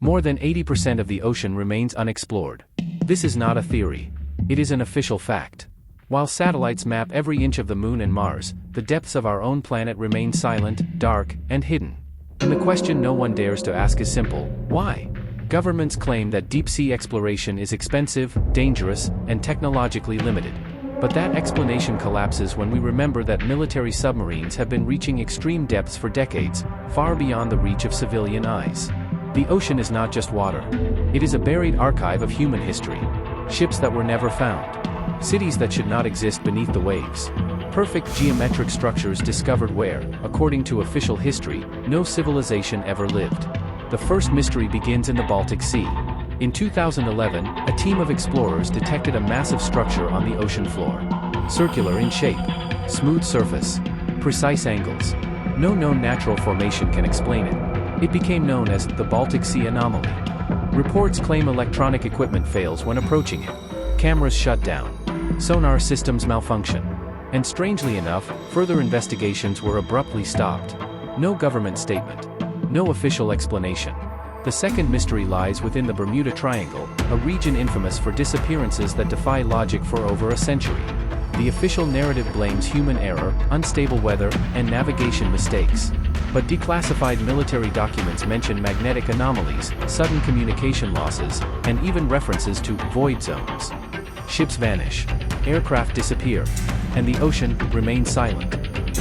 More than 80% of the ocean remains unexplored. This is not a theory. It is an official fact. While satellites map every inch of the Moon and Mars, the depths of our own planet remain silent, dark, and hidden. And the question no one dares to ask is simple: why? Governments claim that deep-sea exploration is expensive, dangerous, and technologically limited. But that explanation collapses when we remember that military submarines have been reaching extreme depths for decades, far beyond the reach of civilian eyes. The ocean is not just water. It is a buried archive of human history. Ships that were never found. Cities that should not exist beneath the waves. Perfect geometric structures discovered where, according to official history, no civilization ever lived. The first mystery begins in the Baltic Sea. In 2011, a team of explorers detected a massive structure on the ocean floor. Circular in shape, smooth surface, precise angles. No known natural formation can explain it. It became known as the Baltic Sea anomaly. Reports claim electronic equipment fails when approaching it. Cameras shut down. Sonar systems malfunction. And strangely enough, further investigations were abruptly stopped. No government statement. No official explanation. The second mystery lies within the Bermuda Triangle, a region infamous for disappearances that defy logic for over a century. The official narrative blames human error, unstable weather, and navigation mistakes. But declassified military documents mention magnetic anomalies, sudden communication losses, and even references to void zones. Ships vanish. Aircraft disappear. And the ocean remains silent.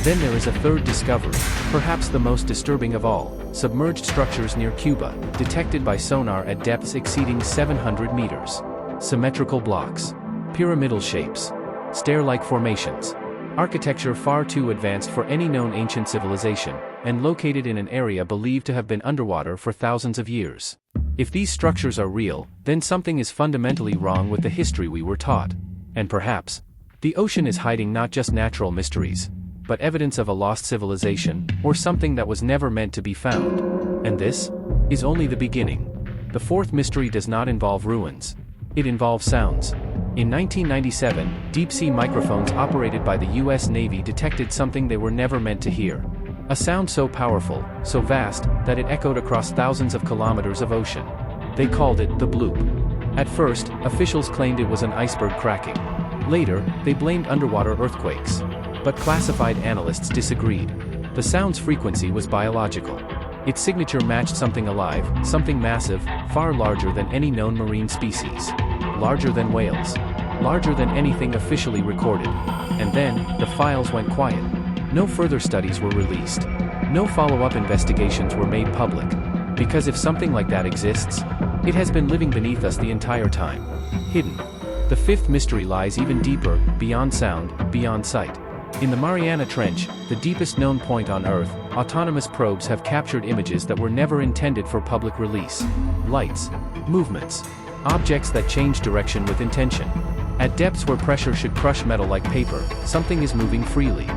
Then there is a third discovery, perhaps the most disturbing of all: submerged structures near Cuba, detected by sonar at depths exceeding 700 meters. Symmetrical blocks. Pyramidal shapes. Stair-like formations. Architecture far too advanced for any known ancient civilization, and located in an area believed to have been underwater for thousands of years. If these structures are real, then something is fundamentally wrong with the history we were taught. And perhaps, the ocean is hiding not just natural mysteries, but evidence of a lost civilization, or something that was never meant to be found. And this is only the beginning. The fourth mystery does not involve ruins. It involves sounds. In 1997, deep-sea microphones operated by the US Navy detected something they were never meant to hear. A sound so powerful, so vast, that it echoed across thousands of kilometers of ocean. They called it the bloop. At first, officials claimed it was an iceberg cracking. Later, they blamed underwater earthquakes. But classified analysts disagreed. The sound's frequency was biological. Its signature matched something alive, something massive, far larger than any known marine species. Larger than whales. Larger than anything officially recorded. And then, the files went quiet. No further studies were released. No follow-up investigations were made public. Because if something like that exists, it has been living beneath us the entire time. Hidden. The fifth mystery lies even deeper, beyond sound, beyond sight. In the Mariana Trench, the deepest known point on Earth, autonomous probes have captured images that were never intended for public release. Lights. Movements. Objects that change direction with intention. At depths where pressure should crush metal like paper, something is moving freely.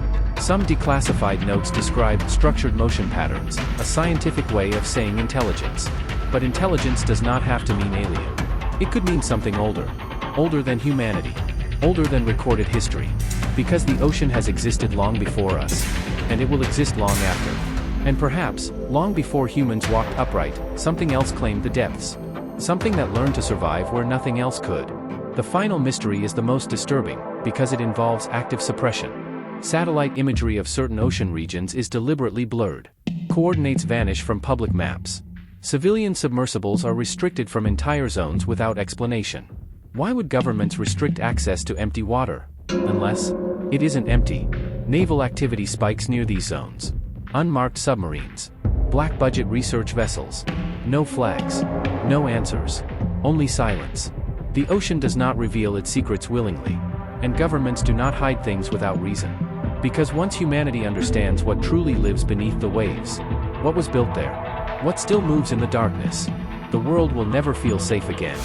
Some declassified notes describe structured motion patterns, a scientific way of saying intelligence. But intelligence does not have to mean alien. It could mean something older. Older than humanity. Older than recorded history. Because the ocean has existed long before us. And it will exist long after. And perhaps, long before humans walked upright, something else claimed the depths. Something that learned to survive where nothing else could. The final mystery is the most disturbing, because it involves active suppression. Satellite imagery of certain ocean regions is deliberately blurred. Coordinates vanish from public maps. Civilian submersibles are restricted from entire zones without explanation. Why would governments restrict access to empty water? Unless it isn't empty. Naval activity spikes near these zones. Unmarked submarines. Black budget research vessels. No flags. No answers. Only silence. The ocean does not reveal its secrets willingly. And governments do not hide things without reason. Because once humanity understands what truly lives beneath the waves, what was built there, what still moves in the darkness, the world will never feel safe again.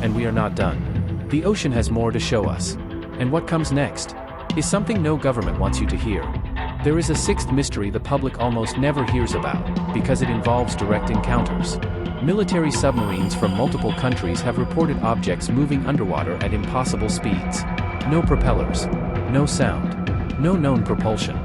And we are not done. The ocean has more to show us. And what comes next is something no government wants you to hear. There is a sixth mystery the public almost never hears about, because it involves direct encounters. Military submarines from multiple countries have reported objects moving underwater at impossible speeds. No propellers. No sound. No known propulsion.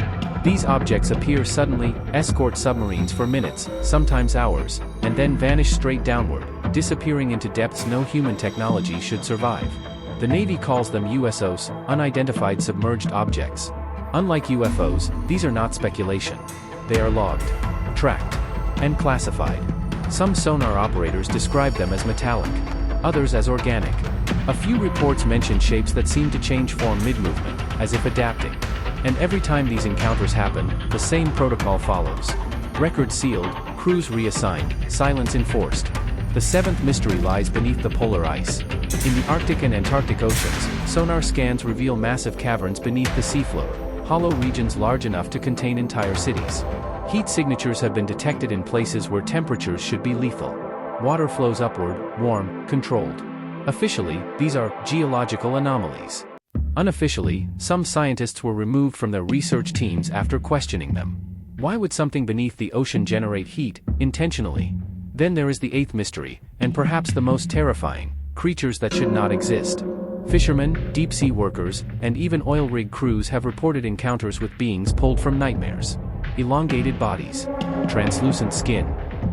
These objects appear suddenly, escort submarines for minutes, sometimes hours, and then vanish straight downward, disappearing into depths no human technology should survive. The Navy calls them USOs, unidentified submerged objects. Unlike UFOs, these are not speculation. They are logged, tracked, and classified. Some sonar operators describe them as metallic, others as organic. A few reports mention shapes that seem to change form mid-movement, as if adapting. And every time these encounters happen, the same protocol follows. Records sealed, crews reassigned, silence enforced. The seventh mystery lies beneath the polar ice. In the Arctic and Antarctic oceans, sonar scans reveal massive caverns beneath the seafloor, hollow regions large enough to contain entire cities. Heat signatures have been detected in places where temperatures should be lethal. Water flows upward, warm, controlled. Officially, these are geological anomalies. Unofficially, some scientists were removed from their research teams after questioning them. Why would something beneath the ocean generate heat, intentionally? Then there is the eighth mystery, and perhaps the most terrifying: creatures that should not exist. Fishermen, deep-sea workers, and even oil rig crews have reported encounters with beings pulled from nightmares. Elongated bodies, translucent skin,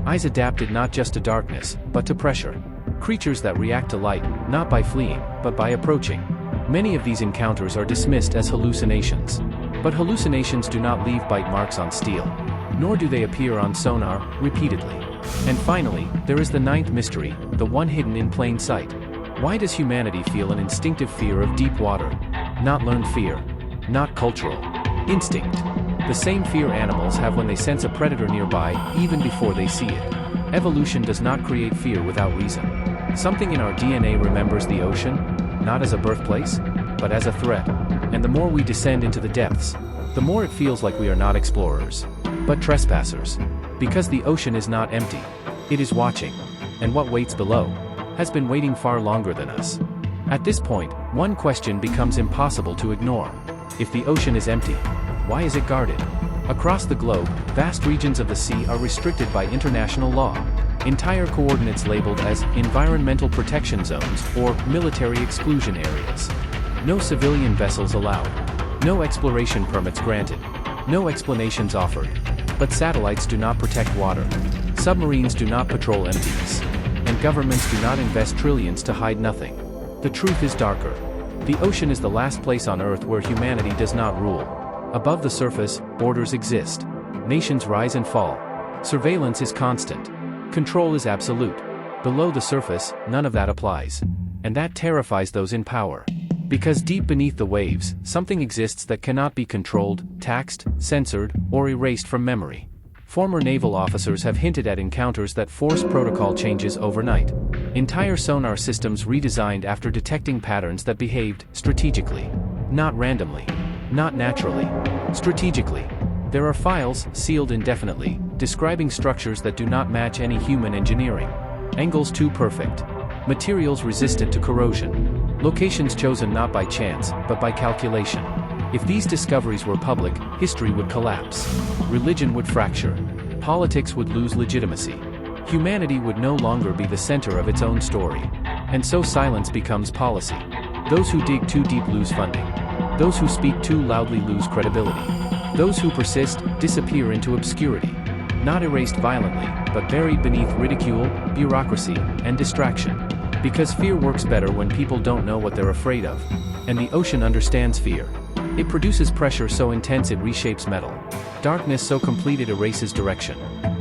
eyes adapted not just to darkness, but to pressure. Creatures that react to light, not by fleeing, but by approaching. Many of these encounters are dismissed as hallucinations. But hallucinations do not leave bite marks on steel. Nor do they appear on sonar, repeatedly. And finally, there is the ninth mystery, the one hidden in plain sight. Why does humanity feel an instinctive fear of deep water? Not learned fear. Not cultural. Instinct. The same fear animals have when they sense a predator nearby, even before they see it. Evolution does not create fear without reason. Something in our DNA remembers the ocean, not as a birthplace, but as a threat. And the more we descend into the depths, the more it feels like we are not explorers, but trespassers. Because the ocean is not empty. It is watching. And what waits below has been waiting far longer than us. At this point, one question becomes impossible to ignore. If the ocean is empty, why is it guarded? Across the globe, vast regions of the sea are restricted by international law. Entire coordinates labeled as environmental protection zones or military exclusion areas. No civilian vessels allowed. No exploration permits granted. No explanations offered. But satellites do not protect water. Submarines do not patrol emptiness. And governments do not invest trillions to hide nothing. The truth is darker. The ocean is the last place on Earth where humanity does not rule. Above the surface, borders exist. Nations rise and fall. Surveillance is constant. Control is absolute. Below the surface, none of that applies. And that terrifies those in power. Because deep beneath the waves, something exists that cannot be controlled, taxed, censored, or erased from memory. Former naval officers have hinted at encounters that force protocol changes overnight. Entire sonar systems redesigned after detecting patterns that behaved strategically. Not randomly. Not naturally. Strategically. There are files, sealed indefinitely, describing structures that do not match any human engineering. Angles too perfect. Materials resistant to corrosion. Locations chosen not by chance, but by calculation. If these discoveries were public, history would collapse. Religion would fracture. Politics would lose legitimacy. Humanity would no longer be the center of its own story. And so silence becomes policy. Those who dig too deep lose funding. Those who speak too loudly lose credibility. Those who persist disappear into obscurity. Not erased violently, but buried beneath ridicule, bureaucracy, and distraction. Because fear works better when people don't know what they're afraid of. And the ocean understands fear. It produces pressure so intense it reshapes metal. Darkness so complete it erases direction.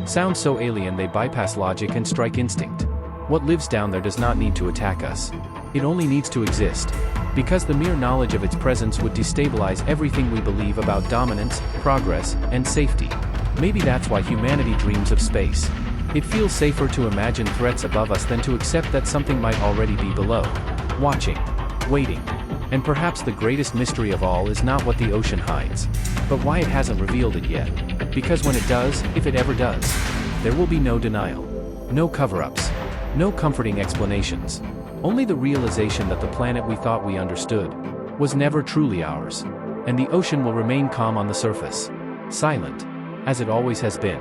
Sounds so alien they bypass logic and strike instinct. What lives down there does not need to attack us. It only needs to exist. Because the mere knowledge of its presence would destabilize everything we believe about dominance, progress, and safety. Maybe that's why humanity dreams of space. It feels safer to imagine threats above us than to accept that something might already be below. Watching. Waiting. And perhaps the greatest mystery of all is not what the ocean hides, but why it hasn't revealed it yet. Because when it does, if it ever does, there will be no denial. No cover-ups. No comforting explanations. Only the realization that the planet we thought we understood was never truly ours. And the ocean will remain calm on the surface. Silent. As it always has been.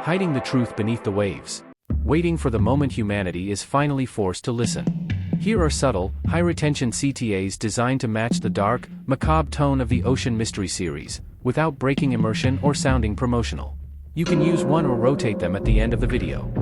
Hiding the truth beneath the waves. Waiting for the moment humanity is finally forced to listen. Here are subtle, high-retention CTAs designed to match the dark, macabre tone of the Ocean Mystery Series, without breaking immersion or sounding promotional. You can use one or rotate them at the end of the video.